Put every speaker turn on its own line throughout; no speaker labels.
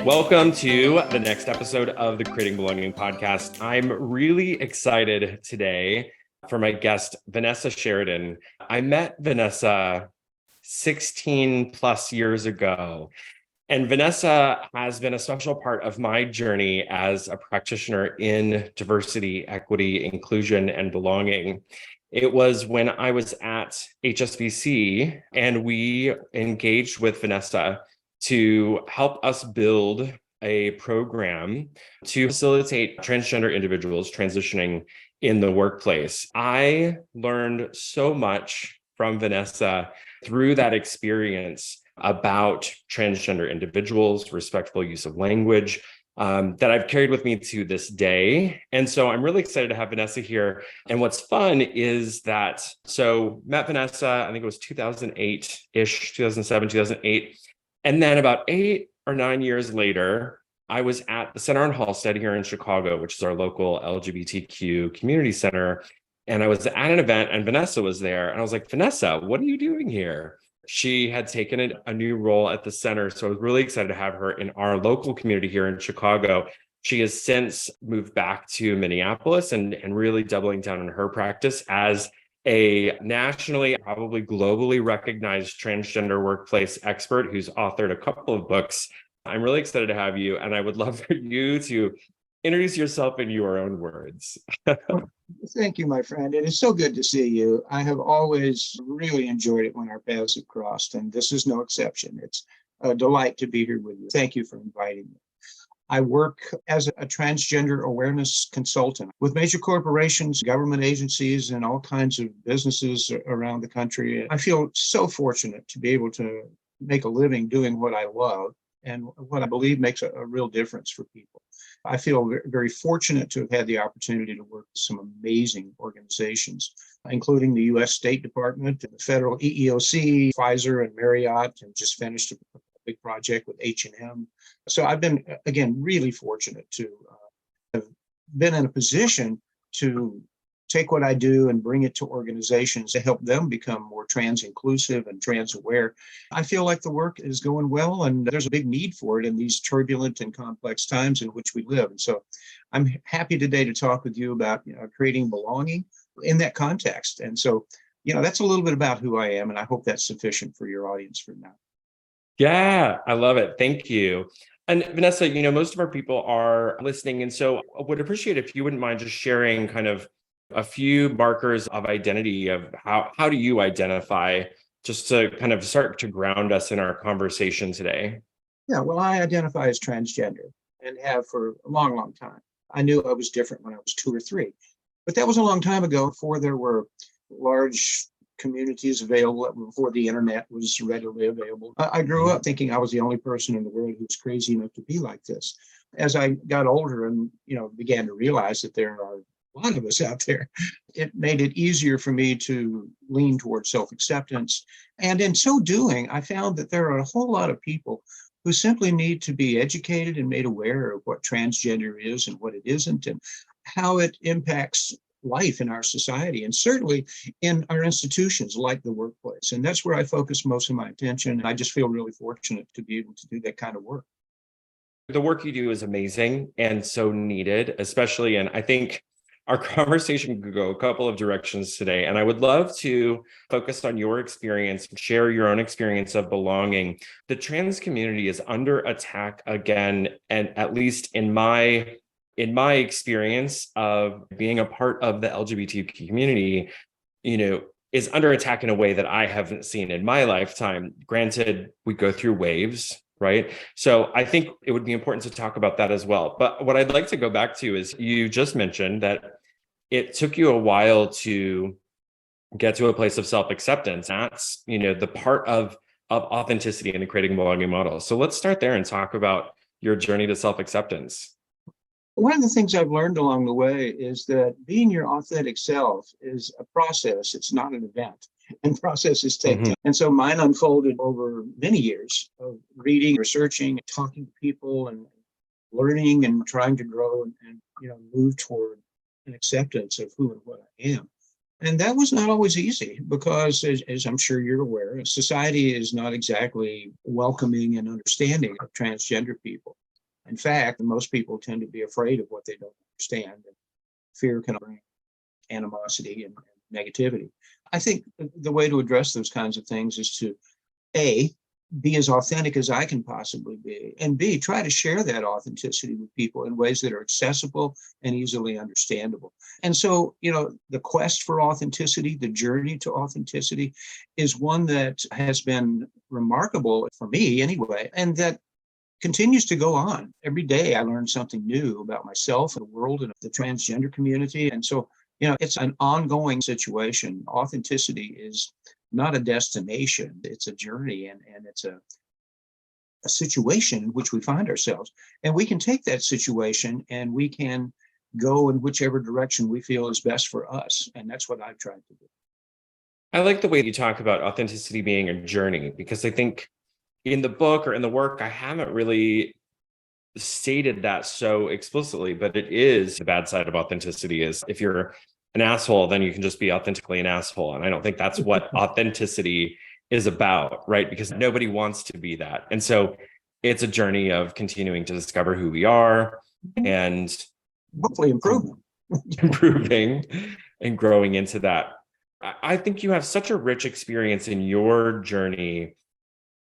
Welcome to the next episode of the Creating Belonging podcast. I'm really excited today for my guest, Vanessa Sheridan. I met Vanessa 16 plus years ago, and Vanessa has been a special part of my journey as a practitioner in diversity, equity, inclusion, and belonging. It was when I was at HSBC and we engaged with Vanessa to help us build a program to facilitate transgender individuals transitioning in the workplace. I learned so much from Vanessa through that experience about transgender individuals, respectful use of language, that I've carried with me to this day. And so I'm really excited to have Vanessa here. And what's fun is that, so met Vanessa, I think it was 2008-ish, 2007, 2008. And then about 8 or 9 years later, I was at the Center on Halsted here in Chicago, which is our local LGBTQ community center. And I was at an event and Vanessa was there. And I was like, Vanessa, what are you doing here? She had taken a new role at the center. So I was really excited to have her in our local community here in Chicago. She has since moved back to Minneapolis and really doubling down on her practice as a nationally, probably globally recognized transgender workplace expert who's authored a couple of books. I'm really excited to have you, and I would love for you to introduce yourself in your own words.
Thank you, my friend. It is so good to see you. I have always really enjoyed it when our paths have crossed, and this is no exception. It's a delight to be here with you. Thank you for inviting me. I work as a transgender awareness consultant with major corporations, government agencies, and all kinds of businesses around the country. I feel so fortunate to be able to make a living doing what I love and what I believe makes a real difference for people. I feel very fortunate to have had the opportunity to work with some amazing organizations, including the U.S. State Department, the federal EEOC, Pfizer, and Marriott, and just finished a big project with H&M. So I've been, again, really fortunate to have been in a position to take what I do and bring it to organizations to help them become more trans inclusive and trans aware. I feel like the work is going well, and there's a big need for it in these turbulent and complex times in which we live. And so I'm happy today to talk with you about creating belonging in that context. And so, that's a little bit about who I am, and I hope that's sufficient for your audience for now.
Yeah, I love it. Thank you. And Vanessa, most of our people are listening. And so I would appreciate if you wouldn't mind just sharing kind of a few markers of identity of how do you identify, just to kind of start to ground us in our conversation today.
Yeah, well, I identify as transgender and have for a long, long time. I knew I was different when I was 2 or 3, but that was a long time ago, before there were large communities available, before the internet was readily available. I grew up thinking I was the only person in the world who was crazy enough to be like this. As I got older and began to realize that there are a lot of us out there, it made it easier for me to lean towards self-acceptance. And in so doing, I found that there are a whole lot of people who simply need to be educated and made aware of what transgender is and what it isn't, and how it impacts life in our society, and certainly in our institutions like the workplace. And that's where I focus most of my attention. I just feel really fortunate to be able to do that kind of work.
The work you do is amazing and so needed, especially, and I think our conversation could go a couple of directions today. And I would love to focus on your experience, share your own experience of belonging. The trans community is under attack again, and at least in my experience of being a part of the LGBTQ community, is under attack in a way that I haven't seen in my lifetime. Granted, we go through waves, right? So I think it would be important to talk about that as well. But what I'd like to go back to is, you just mentioned that it took you a while to get to a place of self-acceptance. That's, the part of authenticity in the creating belonging model. So let's start there and talk about your journey to self-acceptance.
One of the things I've learned along the way is that being your authentic self is a process. It's not an event, and processes take time. And so mine unfolded over many years of reading, researching, talking to people, and learning and trying to grow and move toward an acceptance of who and what I am. And that was not always easy because, as I'm sure you're aware, society is not exactly welcoming and understanding of transgender people. In fact, most people tend to be afraid of what they don't understand. And fear can bring animosity and negativity. I think the way to address those kinds of things is to A, be as authentic as I can possibly be, and B, try to share that authenticity with people in ways that are accessible and easily understandable. And so, the quest for authenticity, the journey to authenticity, is one that has been remarkable for me anyway, and that continues to go on. Every day I learn something new about myself and the world and the transgender community. And so, it's an ongoing situation. Authenticity is not a destination, it's a journey, and it's a situation in which we find ourselves. And we can take that situation and we can go in whichever direction we feel is best for us. And that's what I've tried to do.
I like the way you talk about authenticity being a journey, because I think in the book or in the work, I haven't really stated that so explicitly, but it is the bad side of authenticity is if you're an asshole, then you can just be authentically an asshole. And I don't think that's what authenticity is about, right? Because nobody wants to be that. And so it's a journey of continuing to discover who we are and
hopefully
improving and growing into that. I think you have such a rich experience in your journey.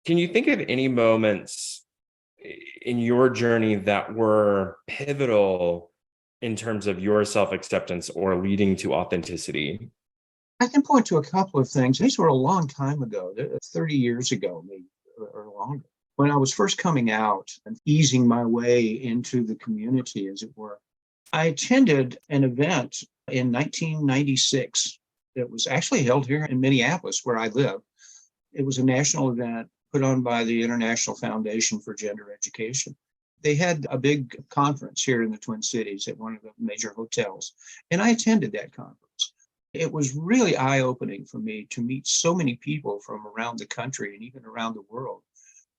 Can you think of any moments in your journey that were pivotal in terms of your self-acceptance or leading to authenticity?
I can point to a couple of things. These were a long time ago, 30 years ago, maybe, or longer. When I was first coming out and easing my way into the community, as it were, I attended an event in 1996 that was actually held here in Minneapolis, where I live. It was a national event put on by the International Foundation for Gender Education. They had a big conference here in the Twin Cities at one of the major hotels, and I attended that conference. It was really eye-opening for me to meet so many people from around the country and even around the world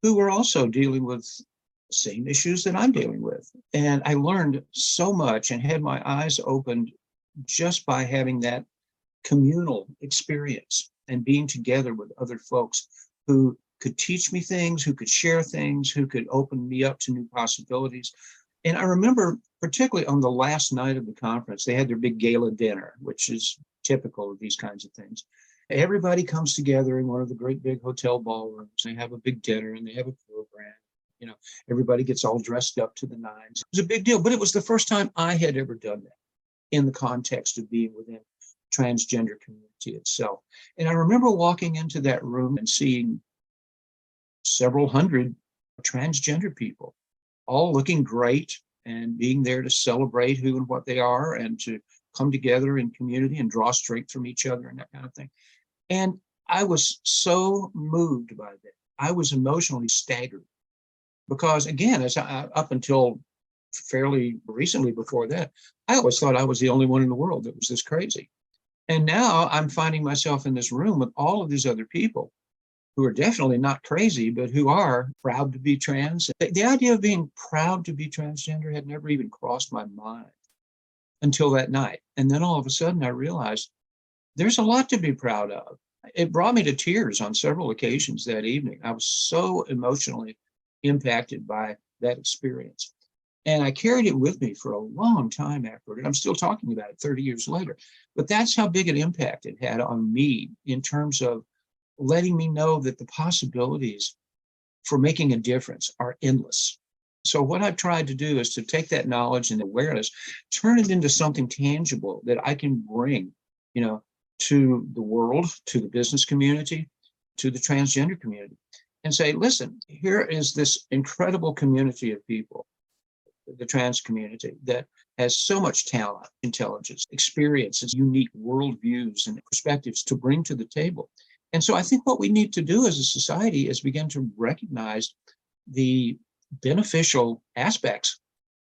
who were also dealing with the same issues that I'm dealing with. And I learned so much and had my eyes opened just by having that communal experience and being together with other folks who could teach me things, who could share things, who could open me up to new possibilities. And I remember, particularly on the last night of the conference, they had their big gala dinner, which is typical of these kinds of things. Everybody comes together in one of the great big hotel ballrooms. They have a big dinner and they have a program. Everybody gets all dressed up to the nines. It was a big deal, but it was the first time I had ever done that in the context of being within the transgender community itself. And I remember walking into that room and seeing several hundred transgender people, all looking great and being there to celebrate who and what they are and to come together in community and draw strength from each other and that kind of thing. And I was so moved by that. I was emotionally staggered because, again, up until fairly recently before that, I always thought I was the only one in the world that was this crazy. And now I'm finding myself in this room with all of these other people who are definitely not crazy, but who are proud to be trans. The idea of being proud to be transgender had never even crossed my mind until that night. And then all of a sudden I realized there's a lot to be proud of. It brought me to tears on several occasions that evening. I was so emotionally impacted by that experience. And I carried it with me for a long time afterward. And I'm still talking about it 30 years later. But that's how big an impact it had on me in terms of letting me know that the possibilities for making a difference are endless. So what I've tried to do is to take that knowledge and awareness, turn it into something tangible that I can bring, to the world, to the business community, to the transgender community, and say, listen, here is this incredible community of people, the trans community, that has so much talent, intelligence, experiences, unique worldviews and perspectives to bring to the table. And so I think what we need to do as a society is begin to recognize the beneficial aspects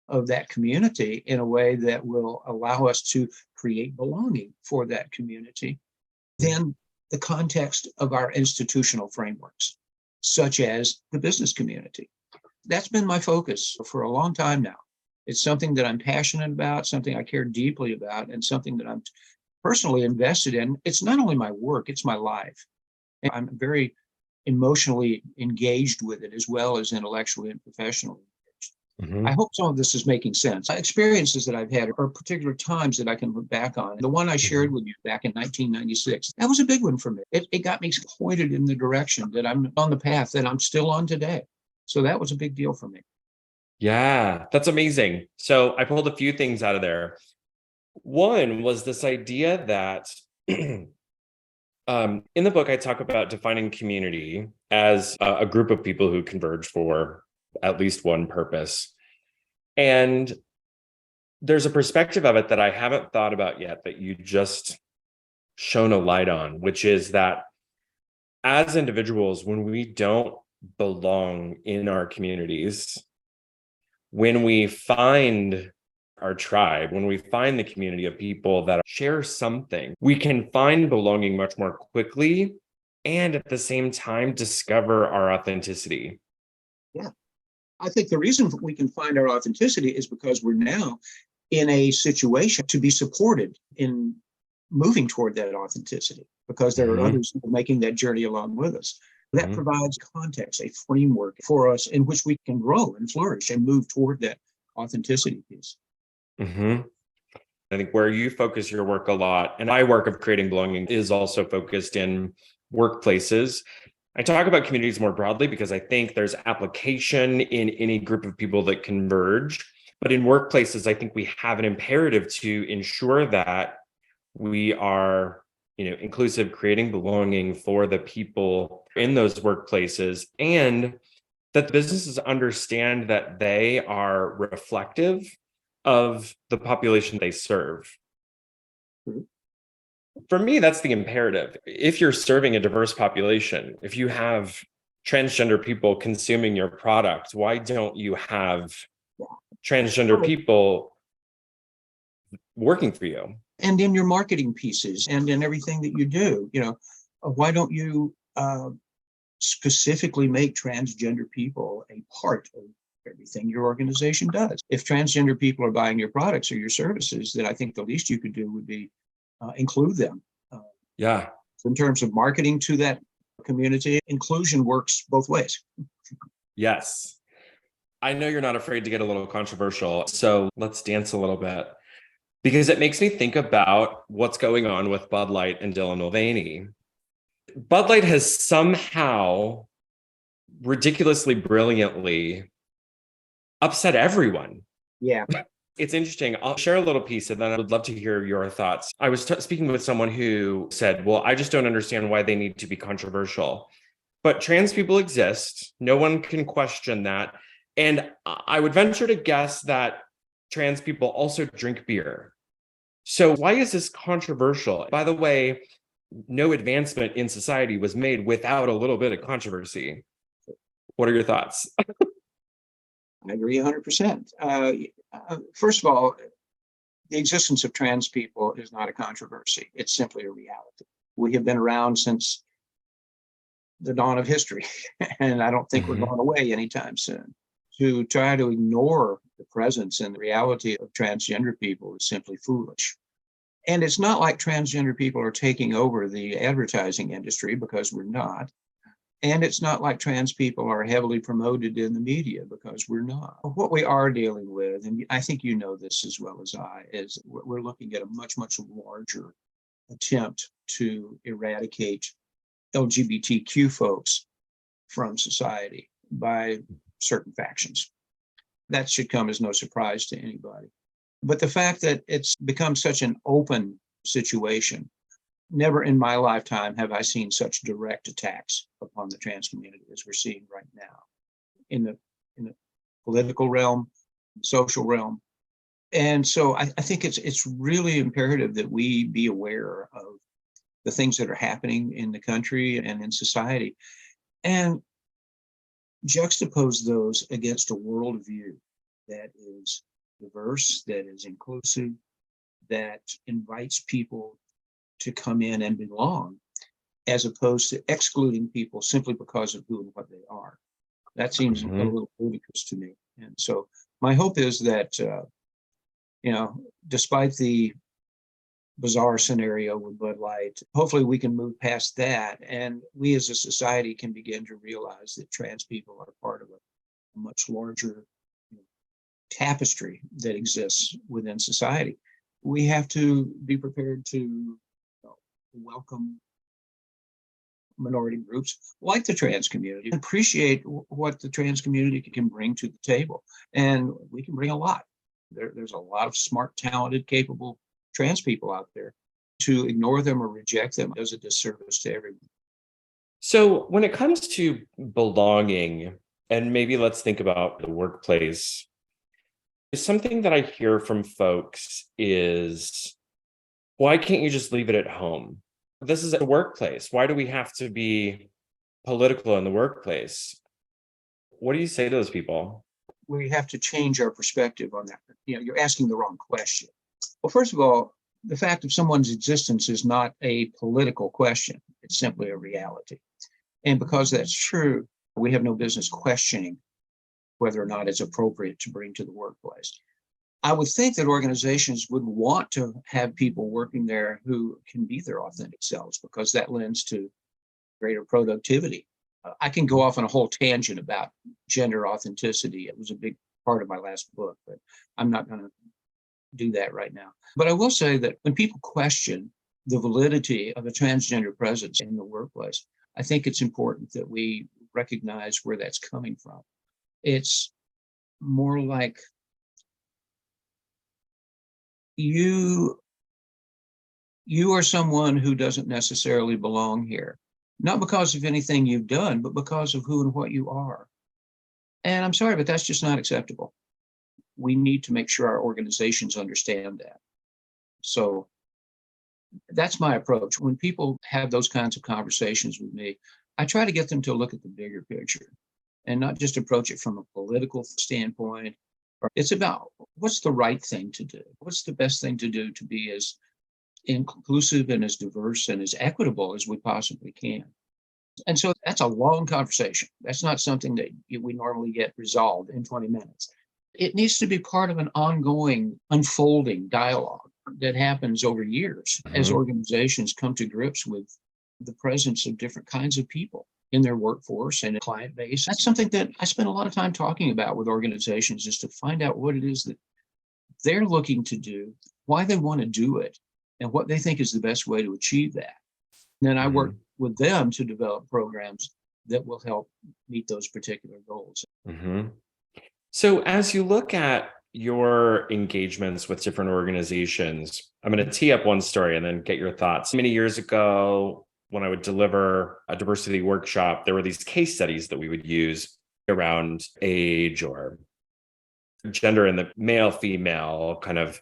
of that community in a way that will allow us to create belonging for that community. Then the context of our institutional frameworks, such as the business community. That's been my focus for a long time now. It's something that I'm passionate about, something I care deeply about, and something that I'm personally invested in. It's not only my work, it's my life. And I'm very emotionally engaged with it as well as intellectually and professionally engaged.
Mhm.
I hope some of this is making sense. Experiences that I've had are particular times that I can look back on. The one I shared
Mhm.
with you back in 1996, that was a big one for me. It got me pointed in the direction that I'm on the path that I'm still on today. So that was a big deal for me.
Yeah, that's amazing. So I pulled a few things out of there. One was this idea that in the book, I talk about defining community as a group of people who converge for at least one purpose. And there's a perspective of it that I haven't thought about yet that you just shone a light on, which is that as individuals, when we don't belong in our communities, when we find our tribe, when we find the community of people that share something, we can find belonging much more quickly and at the same time discover our authenticity.
Yeah. I think the reason we can find our authenticity is because we're now in a situation to be supported in moving toward that authenticity because there are
Mhm.
others who are making that journey along with us. That
Mhm.
provides context, a framework for us in which we can grow and flourish and move toward that authenticity piece.
Mhm. I think where you focus your work a lot, and my work of creating belonging is also focused in workplaces. I talk about communities more broadly because I think there's application in any group of people that converge. But in workplaces, I think we have an imperative to ensure that we are, inclusive, creating belonging for the people in those workplaces, and that the businesses understand that they are reflective of the population they serve.
Mhm.
For me, that's the imperative. If you're serving a diverse population, if you have transgender people consuming your product, why don't you have transgender people working for you?
And in your marketing pieces and in everything that you do, why don't you specifically make transgender people a part of everything your organization does? If transgender people are buying your products or your services, then I think the least you could do would be include them. Uh,
Yeah.
in terms of marketing to that community, inclusion works both ways.
Yes. I know you're not afraid to get a little controversial. So let's dance a little bit because it makes me think about what's going on with Bud Light and Dylan Mulvaney. Bud Light has somehow ridiculously brilliantly upset everyone.
Yeah.
It's interesting. I'll share a little piece and then I would love to hear your thoughts. I was speaking with someone who said, well, I just don't understand why they need to be controversial. But trans people exist. No one can question that. And I would venture to guess that trans people also drink beer. So why is this controversial? By the way, no advancement in society was made without a little bit of controversy. What are your thoughts?
I agree 100%. First of all, the existence of trans people is not a controversy. It's simply a reality. We have been around since the dawn of history, and I don't think we're
Mhm.
going away anytime soon. To try to ignore the presence and the reality of transgender people is simply foolish. And it's not like transgender people are taking over the advertising industry because we're not. And it's not like trans people are heavily promoted in the media because we're not. What we are dealing with, and I think you know this as well as I, is we're looking at a much, much larger attempt to eradicate LGBTQ folks from society by certain factions. That should come as no surprise to anybody. But the fact that it's become such an open situation, never in my lifetime have I seen such direct attacks upon the trans community as we're seeing right now in the political realm, social realm. And so I think it's really imperative that we be aware of the things that are happening in the country and in society, and juxtapose those against a worldview that is diverse, that is inclusive, that invites people to come in and belong, as opposed to excluding people simply because of who and what they are. That seems a
Mhm.
little ludicrous to me. And so my hope is that, despite the bizarre scenario with Bud Light, hopefully we can move past that. And we as a society can begin to realize that trans people are part of a much larger tapestry that exists within society. We have to be prepared to welcome minority groups like the trans community, appreciate what the trans community can bring to the table. And we can bring a lot. There's a lot of smart, talented, capable trans people out there. To ignore them or reject them does a disservice to everyone.
So when it comes to belonging, and maybe let's think about the workplace, something that I hear from folks is, why can't you just leave it at home? This is a workplace. Why do we have to be political in the workplace? What do you say to those people?
We have to change our perspective on that. You're asking the wrong question. Well, first of all, the fact of someone's existence is not a political question. It's simply a reality. And because that's true, we have no business questioning whether or not it's appropriate to bring to the workplace. I would think that organizations would want to have people working there who can be their authentic selves, because that lends to greater productivity. I can go off on a whole tangent about gender authenticity. It was a big part of my last book, but I'm not going to do that right now. But I will say that when people question the validity of a transgender presence in the workplace, I think it's important that we recognize where that's coming from. It's more like you are someone who doesn't necessarily belong here, not because of anything you've done, but because of who and what you are. And I'm sorry, but that's just not acceptable. We need to make sure our organizations understand that. So that's my approach. When people have those kinds of conversations with me, I try to get them to look at the bigger picture and not just approach it from a political standpoint. It's about what's the right thing to do? What's the best thing to do to be as inclusive and as diverse and as equitable as we possibly can? And so that's a long conversation. That's not something that we normally get resolved in 20 minutes. It needs to be part of an ongoing, unfolding dialogue that happens over years as organizations come to grips with the presence of different kinds of people in their workforce and client base. That's something that I spend a lot of time talking about with organizations, is to find out what it is that they're looking to do, why they want to do it, and what they think is the best way to achieve that. And then I work with them to develop programs that will help meet those particular goals.
So as you look at your engagements with different organizations, I'm going to tee up one story and then get your thoughts. Many years ago, when I would deliver a diversity workshop, there were these case studies that we would use around age or gender in the male, female, kind of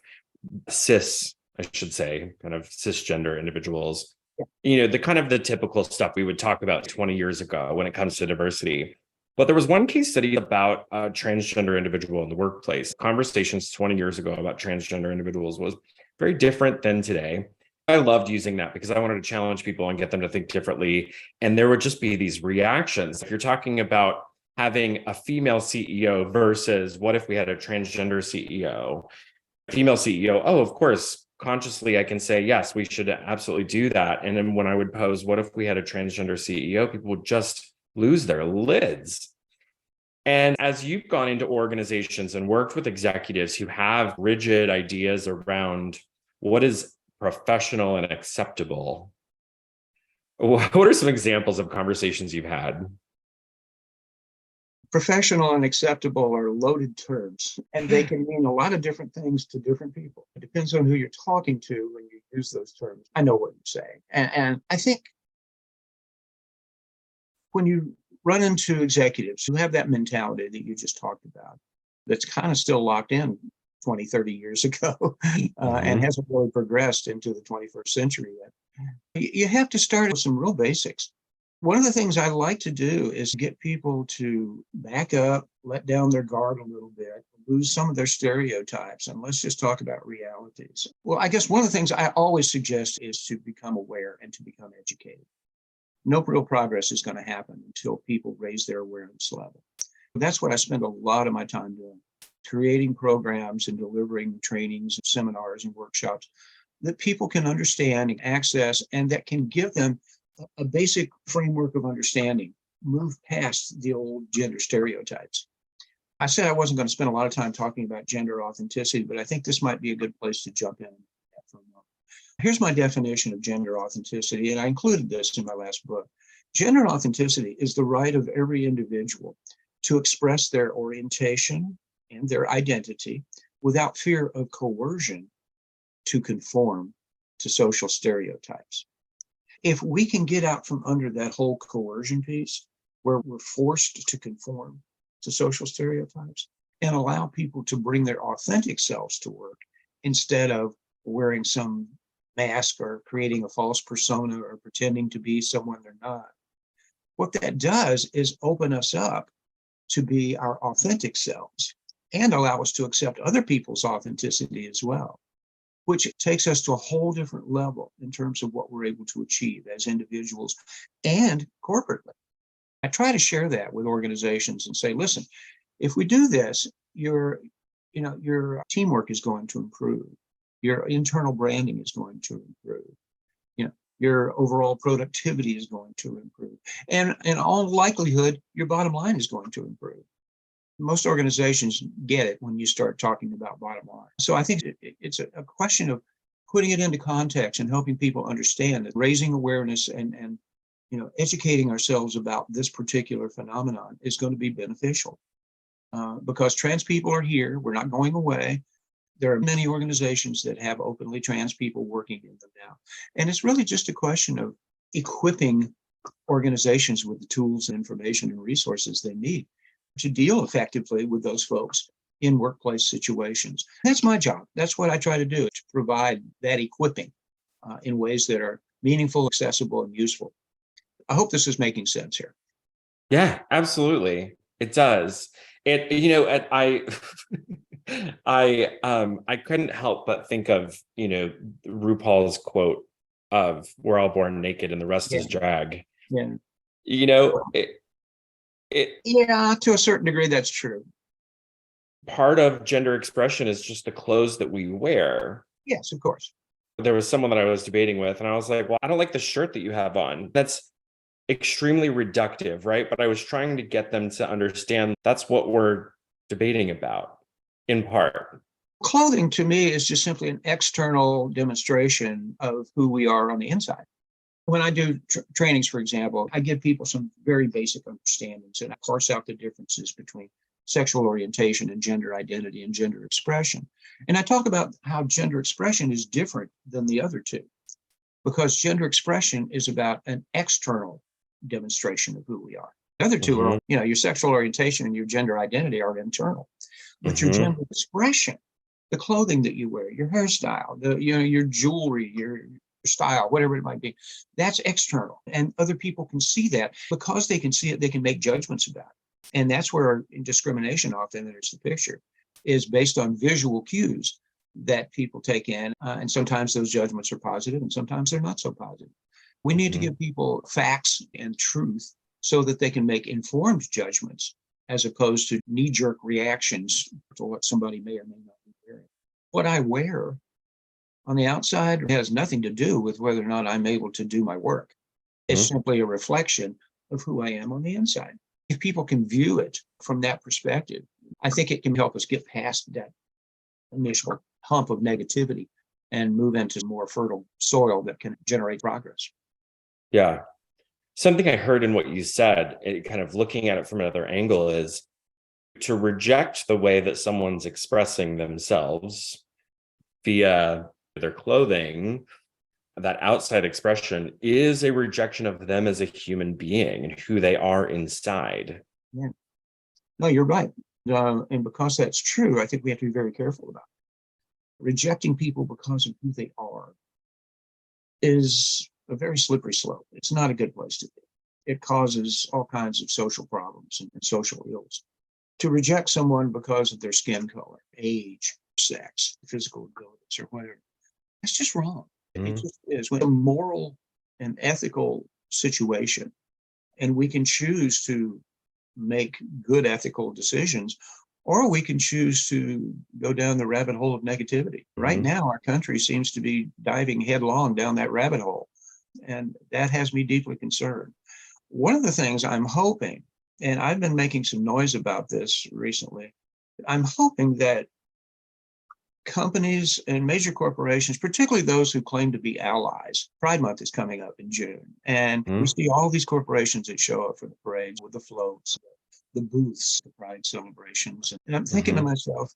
cis, I should say, kind of cisgender individuals. The kind of the typical stuff we would talk about 20 years ago when it comes to diversity. But there was one case study about a transgender individual in the workplace. Conversations 20 years ago about transgender individuals was very different than today. I loved using that because I wanted to challenge people and get them to think differently. And there would just be these reactions. If you're talking about having a female CEO versus what if we had a transgender CEO, female CEO, oh, of course, consciously I can say, yes, we should absolutely do that. And then when I would pose, what if we had a transgender CEO, people would just lose their lids. And as you've gone into organizations and worked with executives who have rigid ideas around what is professional and acceptable, what are some examples of conversations you've had?
Professional and acceptable are loaded terms, and they can mean a lot of different things to different people. It depends on who you're talking to when you use those terms. I know what you're saying. And I think when you run into executives who have that mentality that you just talked about, that's kind of still locked in 20, 30 years ago and hasn't really progressed into the 21st century yet, you have to start with some real basics. One of the things I like to do is get people to back up, let down their guard a little bit, lose some of their stereotypes, and let's just talk about realities. Well, I guess one of the things I always suggest is to become aware and to become educated. No real progress is going to happen until people raise their awareness level. That's what I spend a lot of my time doing, creating programs and delivering trainings, and seminars, and workshops that people can understand and access, and that can give them a basic framework of understanding, move past the old gender stereotypes. I said I wasn't going to spend a lot of time talking about gender authenticity, but I think this might be a good place to jump in. Here's my definition of gender authenticity, and I included this in my last book. Gender authenticity is the right of every individual to express their orientation and their identity without fear of coercion to conform to social stereotypes. If we can get out from under that whole coercion piece, where we're forced to conform to social stereotypes, and allow people to bring their authentic selves to work instead of wearing some mask or creating a false persona or pretending to be someone they're not, what that does is open us up to be our authentic selves and allow us to accept other people's authenticity as well, which takes us to a whole different level in terms of what we're able to achieve as individuals and corporately. I try to share that with organizations and say, listen, if we do this, your teamwork is going to improve. Your internal branding is going to improve. Your overall productivity is going to improve. And in all likelihood, your bottom line is going to improve. Most organizations get it when you start talking about bottom line. So I think it's a question of putting it into context and helping people understand that raising awareness and educating ourselves about this particular phenomenon is going to be beneficial. Because trans people are here, we're not going away. There are many organizations that have openly trans people working in them now. And it's really just a question of equipping organizations with the tools and information and resources they need to deal effectively with those folks in workplace situations. That's my job. That's what I try to do, to provide that equipping in ways that are meaningful, accessible, and useful. I hope this is making sense here.
Yeah, absolutely. It does. I couldn't help but think of, RuPaul's quote of "We're all born naked and the rest is drag."
Yeah.
Yeah,
to a certain degree, that's true.
Part of gender expression is just the clothes that we wear.
Yes, of course.
There was someone that I was debating with, and I was like, well, I don't like the shirt that you have on. That's extremely reductive, right? But I was trying to get them to understand that's what we're debating about, in part.
Clothing to me is just simply an external demonstration of who we are on the inside. When I do trainings, for example, I give people some very basic understandings and I parse out the differences between sexual orientation and gender identity and gender expression. And I talk about how gender expression is different than the other two, because gender expression is about an external demonstration of who we are. The other two are, your sexual orientation and your gender identity are internal. But your gender expression, the clothing that you wear, your hairstyle, your jewelry, your style, whatever it might be, that's external. And other people can see that. Because they can see it, they can make judgments about it. And that's where discrimination often enters the picture, is based on visual cues that people take in. And sometimes those judgments are positive and sometimes they're not so positive. We need to give people facts and truth so that they can make informed judgments, as opposed to knee-jerk reactions to what somebody may or may not be wearing. What I wear on the outside has nothing to do with whether or not I'm able to do my work. It's simply a reflection of who I am on the inside. If people can view it from that perspective, I think it can help us get past that initial hump of negativity and move into more fertile soil that can generate progress.
Yeah. Something I heard in what you said, kind of looking at it from another angle, is to reject the way that someone's expressing themselves via their clothing. That outside expression is a rejection of them as a human being and who they are inside.
Yeah. No, you're right. And because that's true, I think we have to be very careful about it. Rejecting people because of who they are is a very slippery slope. It's not a good place to be. It causes all kinds of social problems and social ills. To reject someone because of their skin color, age, sex, physical abilities, or whatever, that's just wrong. It just is. When a moral and ethical situation, and we can choose to make good ethical decisions, or we can choose to go down the rabbit hole of negativity. Right now, our country seems to be diving headlong down that rabbit hole, and that has me deeply concerned. One of the things I'm hoping And I've been making some noise about this recently. I'm hoping that companies and major corporations, particularly those who claim to be allies. Pride Month is coming up in June, and we see all these corporations that show up for the parades with the floats, the booths, the Pride celebrations. And I'm thinking to myself,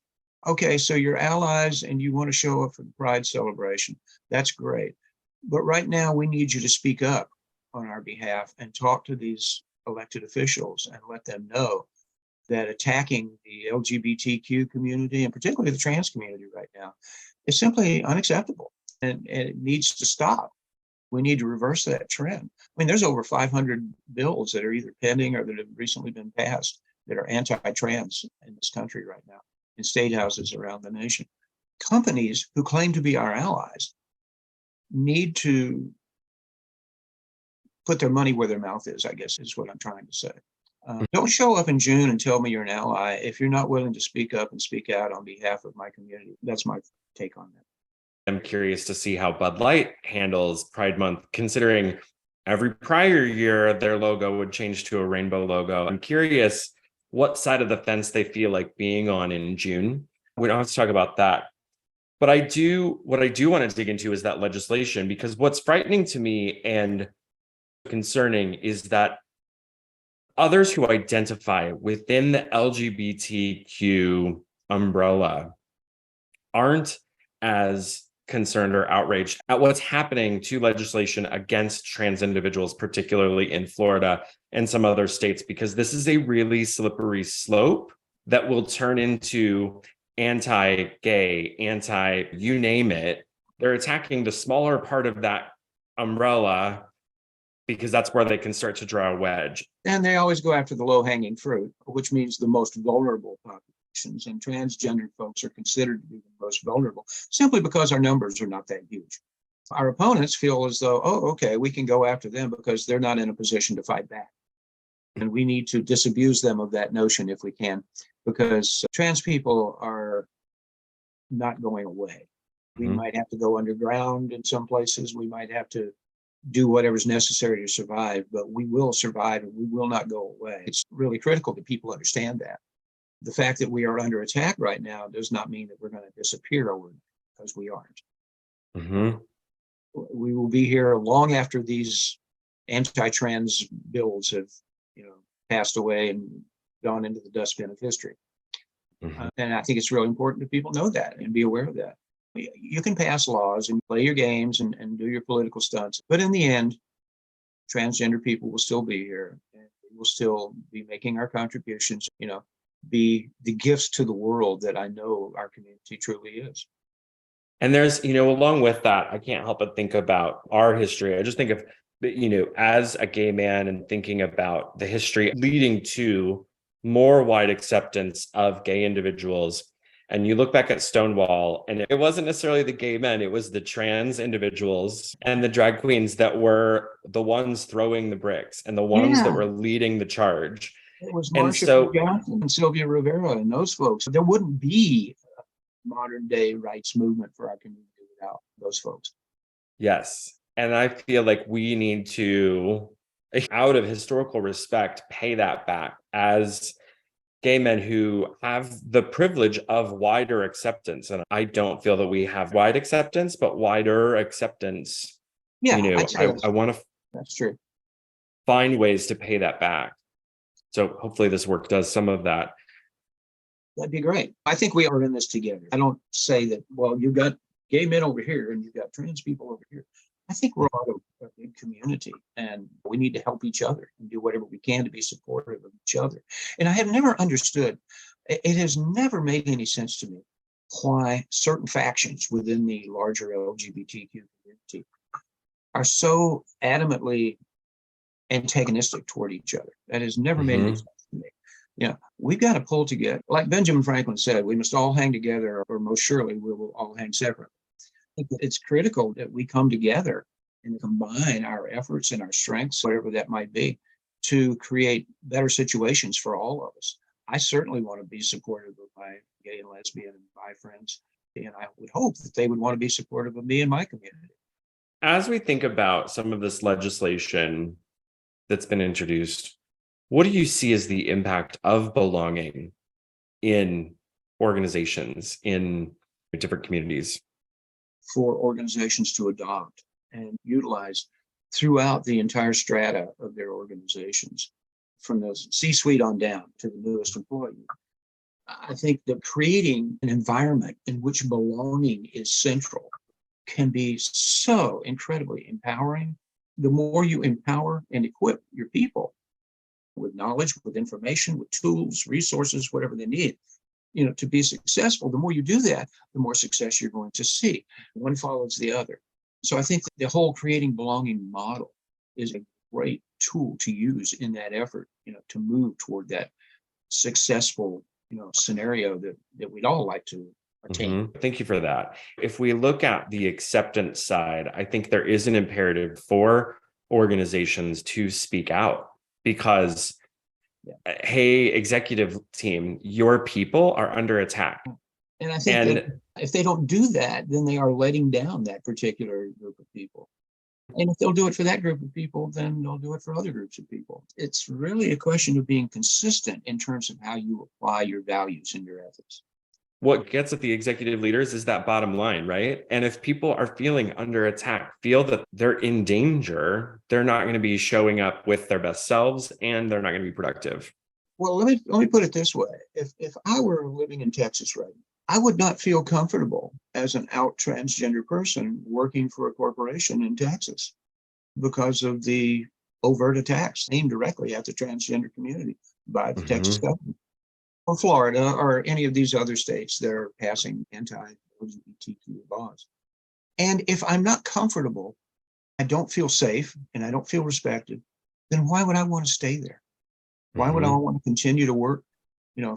okay, so you're allies and you want to show up for the Pride celebration. That's great. But right now, we need you to speak up on our behalf and talk to these elected officials and let them know that attacking the LGBTQ community, and particularly the trans community right now, is simply unacceptable, and it needs to stop. We need to reverse that trend. I mean, there's over 500 bills that are either pending or that have recently been passed that are anti-trans in this country right now, in state houses around the nation. Companies who claim to be our allies need to put their money where their mouth is, I guess is what I'm trying to say. Don't show up in June and tell me you're an ally if you're not willing to speak up and speak out on behalf of my community. That's my take on that.
I'm curious to see how Bud Light handles Pride Month, considering every prior year their logo would change to a rainbow logo. I'm curious what side of the fence they feel like being on in June. We don't have to talk about that. But what I do want to dig into is that legislation, because what's frightening to me and concerning is that others who identify within the LGBTQ umbrella aren't as concerned or outraged at what's happening to legislation against trans individuals, particularly in Florida and some other states, because this is a really slippery slope that will turn into anti-gay, you name it. They're attacking the smaller part of that umbrella because that's where they can start to draw a wedge.
And they always go after the low-hanging fruit, which means the most vulnerable populations. And transgender folks are considered to be the most vulnerable simply because our numbers are not that huge. Our opponents feel as though, oh, okay, we can go after them because they're not in a position to fight back. And we need to disabuse them of that notion if we can, because trans people are not going away. We might have to go underground in some places. We might have to do whatever's necessary to survive, but we will survive and we will not go away. It's really critical that people understand that. The fact that we are under attack right now does not mean that we're going to disappear overnight, because we aren't. We will be here long after these anti-trans bills have, passed away and gone into the dustbin of history. And I think it's really important that people know that and be aware of that. You can pass laws and play your games and do your political stunts, but in the end, transgender people will still be here, and we will still be making our contributions, be the gifts to the world that I know our community truly is.
And there's, along with that, I can't help but think about our history. I just think of, as a gay man and thinking about the history leading to more wide acceptance of gay individuals. And you look back at Stonewall, and it wasn't necessarily the gay men, it was the trans individuals and the drag queens that were the ones throwing the bricks and the ones that were leading the charge.
It was Marsha Johnson and Sylvia Rivera and those folks. There wouldn't be a modern day rights movement for our community without those folks.
Yes. And I feel like we need to, out of historical respect, pay that back as gay men who have the privilege of wider acceptance. And I don't feel that we have wide acceptance, but wider acceptance.
Yeah,
I want to
that's true.
Find ways to pay that back. So hopefully this work does some of that.
That'd be great. I think we are in this together. I don't say that, well, you've got gay men over here and you've got trans people over here. I think we're all a big community, and we need to help each other and do whatever we can to be supportive of each other. And I have never understood, it has never made any sense to me why certain factions within the larger LGBTQ community are so adamantly antagonistic toward each other. That has never made any sense to me. We've got to pull together. Like Benjamin Franklin said, we must all hang together, or most surely we will all hang separately. It's critical that we come together and combine our efforts and our strengths, whatever that might be, to create better situations for all of us. I certainly want to be supportive of my gay and lesbian and bi friends, and I would hope that they would want to be supportive of me and my community.
As we think about some of this legislation that's been introduced, What do you see as the impact of belonging in organizations, in different communities?
For organizations to adopt and utilize throughout the entire strata of their organizations, from the C-suite on down to the newest employee. I think that creating an environment in which belonging is central can be so incredibly empowering. The more you empower and equip your people with knowledge, with information, with tools, resources, whatever they need, to be successful, the more you do that, the more success you're going to see. One follows the other. So I think the whole creating belonging model is a great tool to use in that effort, to move toward that successful, scenario that we'd all like to attain.
Thank you for that. If we look at the acceptance side, I think there is an imperative for organizations to speak out because, hey, executive team, your people are under attack.
And I think that if they don't do that, then they are letting down that particular group of people. And if they'll do it for that group of people, then they'll do it for other groups of people. It's really a question of being consistent in terms of how you apply your values and your ethics.
What gets at the executive leaders is that bottom line, right? And if people are feeling under attack, feel that they're in danger, they're not going to be showing up with their best selves and they're not going to be productive.
Well, let me put it this way. If I were living in Texas right now, I would not feel comfortable as an out transgender person working for a corporation in Texas because of the overt attacks aimed directly at the transgender community by the Texas government, or Florida, or any of these other states that are passing anti-LGBTQ laws. And if I'm not comfortable, I don't feel safe, and I don't feel respected, then why would I want to stay there? Why would I want to continue to work,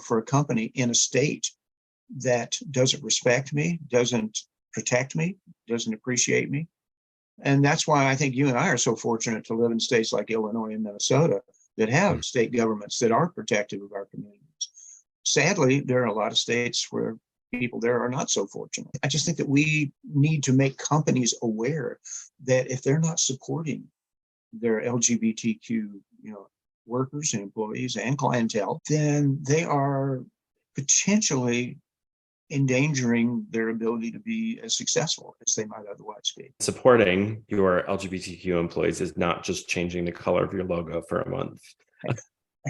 for a company in a state that doesn't respect me, doesn't protect me, doesn't appreciate me? And that's why I think you and I are so fortunate to live in states like Illinois and Minnesota that have state governments that are protective of our communities. Sadly, there are a lot of states where people there are not so fortunate. I just think that we need to make companies aware that if they're not supporting their LGBTQ, workers and employees and clientele, then they are potentially endangering their ability to be as successful as they might otherwise be.
Supporting your LGBTQ employees is not just changing the color of your logo for a month.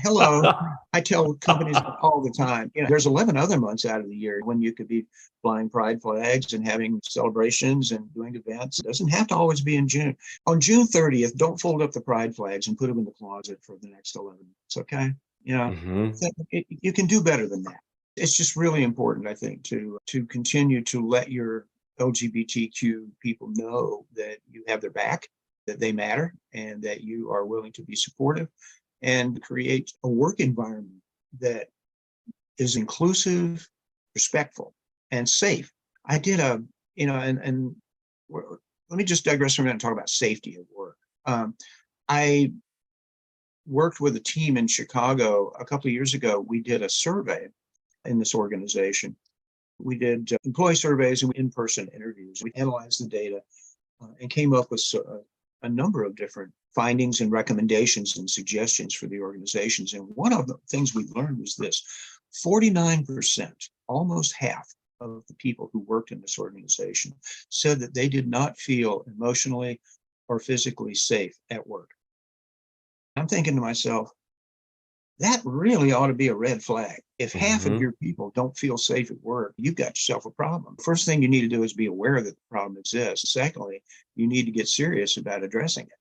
Hello. I tell companies all the time, there's 11 other months out of the year when you could be flying pride flags and having celebrations and doing events. It doesn't have to always be in June. On June 30th, don't fold up the pride flags and put them in the closet for the next 11 months, okay? You can do better than that. It's just really important, I think, to continue to let your LGBTQ people know that you have their back, that they matter, and that you are willing to be supportive and create a work environment that is inclusive, respectful, and safe. I did let me just digress for a minute and talk about safety at work. I worked with a team in Chicago a couple of years ago. We did a survey in this organization. We did employee surveys and in-person interviews. We analyzed the data and came up with a number of different findings and recommendations and suggestions for the organizations. And one of the things we learned was this: 49%, almost half of the people who worked in this organization said that they did not feel emotionally or physically safe at work. I'm thinking to myself, that really ought to be a red flag. If half of your people don't feel safe at work, you've got yourself a problem. First thing you need to do is be aware that the problem exists. Secondly, you need to get serious about addressing it.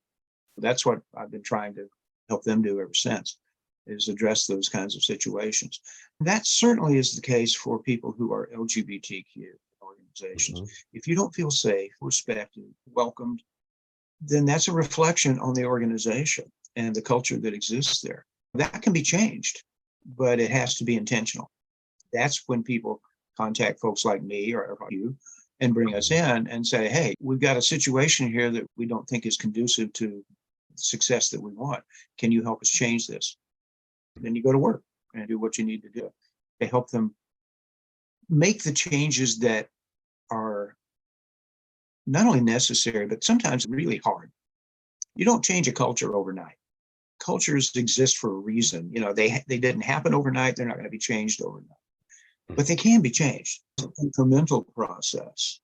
That's what I've been trying to help them do ever since, is address those kinds of situations. That certainly is the case for people who are LGBTQ organizations. If you don't feel safe, respected, welcomed, then that's a reflection on the organization and the culture that exists there. That can be changed, but it has to be intentional. That's when people contact folks like me or you and bring us in and say, hey, we've got a situation here that we don't think is conducive to the success that we want. Can you help us change this? Then you go to work and do what you need to do to help them make the changes that are not only necessary, but sometimes really hard. You don't change a culture overnight. cultures exist for a reason. They didn't happen overnight. They're not going to be changed overnight, but they can be changed. It's an incremental process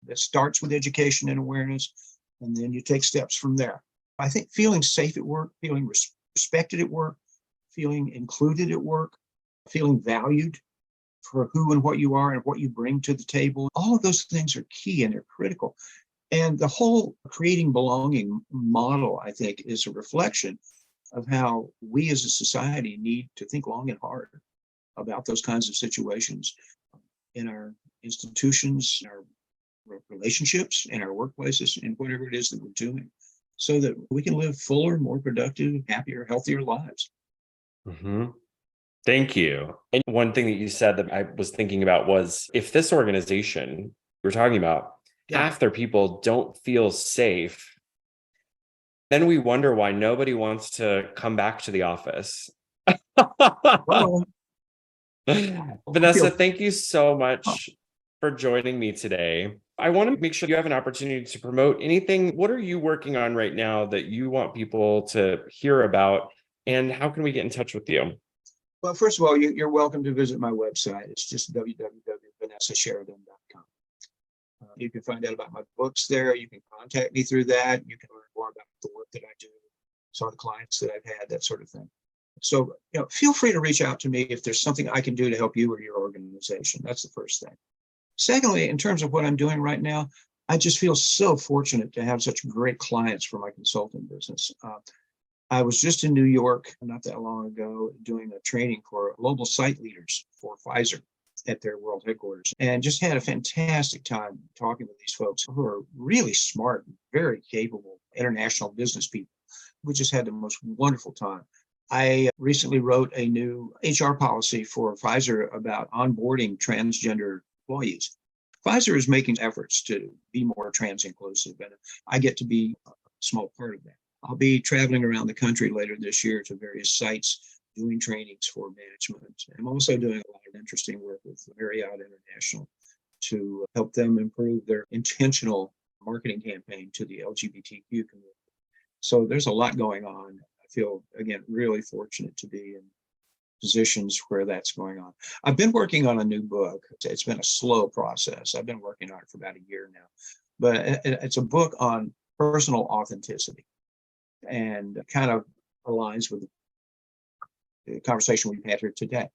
that starts with education and awareness, and then you take steps from there. I think feeling safe at work, feeling respected at work, feeling included at work, feeling valued for who and what you are and what you bring to the table, all of those things are key and they're critical. And the whole creating belonging model, I think, is a reflection of how we as a society need to think long and hard about those kinds of situations in our institutions, in our relationships, in our workplaces, and whatever it is that we're doing, so that we can live fuller, more productive, happier, healthier lives.
Mm-hmm. Thank you. And one thing that you said that I was thinking about was, if this organization we're talking about, half their people don't feel safe, then we wonder why nobody wants to come back to the office.
Well,
Vanessa, thank you so much for joining me today. I want to make sure you have an opportunity to promote anything. What are you working on right now that you want people to hear about? And how can we get in touch with you?
Well, first of all, you're welcome to visit my website. It's just www.vanessasheridan.com. You can find out about my books there. You can contact me through that. You can learn more about the work that I do, some of the clients that I've had, that sort of thing. So, feel free to reach out to me if there's something I can do to help you or your organization. That's the first thing. Secondly, in terms of what I'm doing right now, I just feel so fortunate to have such great clients for my consulting business. I was just in New York not that long ago doing a training for global site leaders for Pfizer at their world headquarters, and just had a fantastic time talking with these folks who are really smart, very capable international business people. We just had the most wonderful time. I recently wrote a new HR policy for Pfizer about onboarding transgender employees. Pfizer is making efforts to be more trans inclusive, and I get to be a small part of that. I'll be traveling around the country later this year to various sites doing trainings for management. I'm also doing a lot of interesting work with Marriott International to help them improve their intentional marketing campaign to the LGBTQ community. So there's a lot going on. I feel, again, really fortunate to be in positions where that's going on. I've been working on a new book. It's been a slow process. I've been working on it for about a year now, but it's a book on personal authenticity, and kind of aligns with the conversation we've had here today.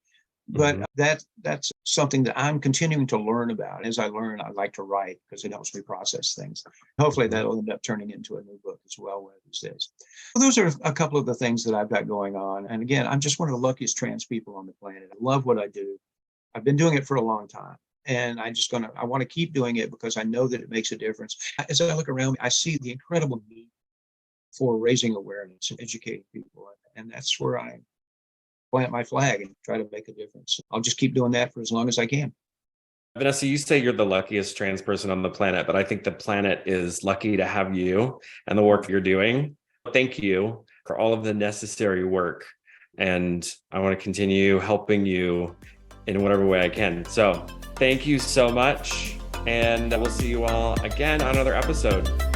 But that's something that I'm continuing to learn about. As I learn, I like to write because it helps me process things. Hopefully that'll end up turning into a new book as well one of these days. So those are a couple of the things that I've got going on. And again, I'm just one of the luckiest trans people on the planet. I love what I do. I've been doing it for a long time. And I want to keep doing it because I know that it makes a difference. As I look around, I see the incredible need for raising awareness and educating people. And that's where I plant my flag and try to make a difference. I'll just keep doing that for as long as I can.
Vanessa, you say you're the luckiest trans person on the planet, but I think the planet is lucky to have you and the work you're doing. Thank you for all of the necessary work. And I want to continue helping you in whatever way I can. So thank you so much. And we'll see you all again on another episode.